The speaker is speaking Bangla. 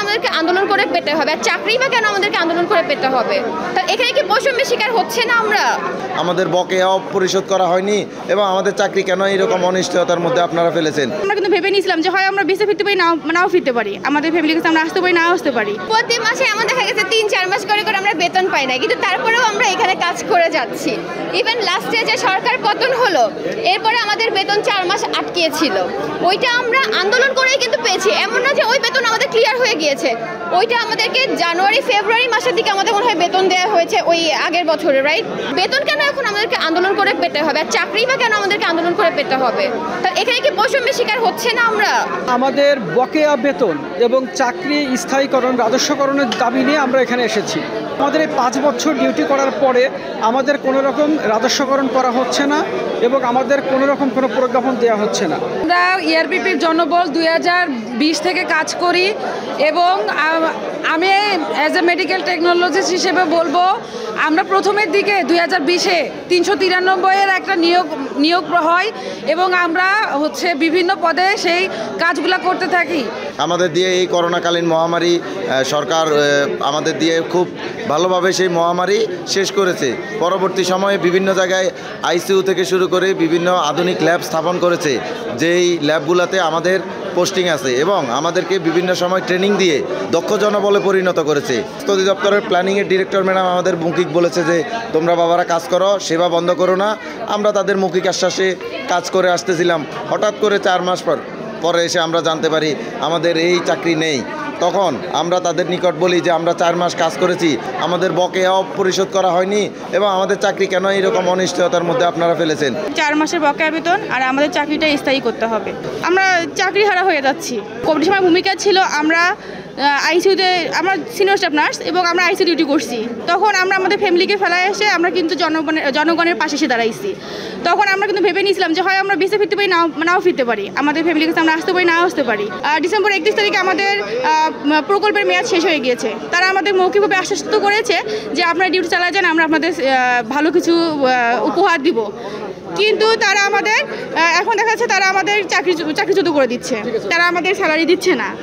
আমাদেরকে আন্দোলন করে পেতে হবে, আর চাকরি বা কেন আমাদেরকে আন্দোলন করে পেতে হবে? তা এখানে কি বৈষম্যের শিকার হচ্ছে না আমরা? আমাদের বকেয়াও পরিশোধ করা হয়নি এবং আমাদের চাকরি কেন এরকম অনিশ্চয়তার মধ্যে আপনারা ফেলেছেন? আমরা কিন্তু ভেবে নিয়েছিলাম যে হয় আমরা বেঁচে ফিরতে পারি, নাও ফিরতে পারি, আমাদের ফ্যামিলির কাছে আমরা আসতে পারি, নাও আসতে পারি। প্রতি মাসে আমাদের দেখা গেছে 3-4 মাস করে আমরা বেতন পাই না, কিন্তু তারপরেও আমরা এখানে কাজ করে যাচ্ছি। ইভেন লাস্টে যে সরকার পতন হলো, এরপরে আমাদের বেতন 4 মাস আটকিয়েছিল, ওইটা আমরা আন্দোলন করেই কিন্তু পেয়েছি। এমন না যে ওই বেতন আমাদের ক্লিয়ার হয়ে গিয়েছে, ওইটা আমাদেরকে জানুয়ারি ফেব্রুয়ারি মাসের দিকে আমাদের মনে হয় বেতন দেওয়া হয়েছে ওই আগের বছরে, রাইট? বেতন কেন এখন আমাদেরকে আন্দোলন করে পেতে হবে, আর চাকরি বা কেন আমাদেরকে আন্দোলন করে পেতে হবে? তা এখানে কি বৈষম্যের শিকার হচ্ছে না আমরা? আমাদের বকেয়া বেতন এবং চাকরি স্থায়ীকরণ, রাজস্বকরণের দাবি নিয়ে আমরা এখানে এসেছি। আমাদের এই 5 বছর ডিউটি করার পরে আমাদের কোনো রকম রাজস্বকরণ করা হচ্ছে না এবং আমাদের কোনো রকম কোনো প্রজ্ঞাপন দেওয়া হচ্ছে না। আমরা ইআরপিপির জনবল 2020 থেকে কাজ করি এবং আমি অ্যাজ এ মেডিকেল টেকনোলজিস্ট হিসেবে বলবো, আমরা প্রথমের দিকে 2020-এ 393-এর একটা নিয়োগ হয় এবং আমরা বিভিন্ন পদে সেই কাজগুলো করতে থাকি। আমাদের দিয়ে এই করোনাকালীন মহামারী সরকার আমাদের দিয়ে খুব ভালোভাবে সেই মহামারী শেষ করেছে। পরবর্তী সময়ে বিভিন্ন জায়গায় আইসিইউ থেকে শুরু করে বিভিন্ন আধুনিক ল্যাব স্থাপন করেছে, যেই ল্যাবগুলোতে আমাদের পোস্টিং আছে এবং আমাদেরকে বিভিন্ন সময় ট্রেনিং দিয়ে দক্ষ জনবলে পরিণত করেছে। স্বাস্থ্য অধিদপ্তরের প্ল্যানিংয়ের ডিরেক্টর ম্যাডাম আমাদের মৌখিক বলেছে যে তোমরা বাবারা কাজ করো, সেবা বন্ধ করো না। আমরা তাদের মৌখিক আশ্বাসে কাজ করে আসতেছিলাম। হঠাৎ করে 4 মাস পরে এসে আমরা জানতে পারি আমাদের এই চাকরি নেই। তখন আমরা তাদের নিকট বলি যে আমরা 4 মাস কাজ করেছি, আমাদের বকেয়াও পরিশোধ করা হয়নি এবং আমাদের চাকরি কেন এরকম অনিশ্চয়তার মধ্যে আপনারা ফেলেছেন? 4 মাসের বকেয়া বেতন আর আমাদের চাকরিটা স্থায়ী করতে হবে। আমরা চাকরি হারা হয়ে যাচ্ছি। কোভিড সময় ভূমিকা ছিল, আমরা আইসিইউতে, আমরা সিনিয়র স্টাফ নার্স এবং আমরা আইসিইউ ডিউটি করছি। তখন আমরা আমাদের ফ্যামিলিকে ফেলায় এসে আমরা কিন্তু জনগণের পাশে এসে দাঁড়াইছি। তখন আমরা কিন্তু ভেবে নিয়েছিলাম যে হয় আমরা বেঁচে ফিরতে পারি, নাও ফিরতে পারি, আমাদের ফ্যামিলির কাছে আমরা আসতে পারি, নাও আসতে পারি। ডিসেম্বর 31 তারিখে আমাদের প্রকল্পের মেয়াদ শেষ হয়ে গিয়েছে। তারা আমাদের মৌখিকভাবে আশ্বস্ত করেছে যে আপনারা ডিউটি চালায় যান, আমরা আপনাদের ভালো কিছু উপহার দিব। কিন্তু তারা আমাদের এখন দেখা যাচ্ছে তারা আমাদের চাকরিচ্যুত করে দিচ্ছে, তারা আমাদের স্যালারি দিচ্ছে না।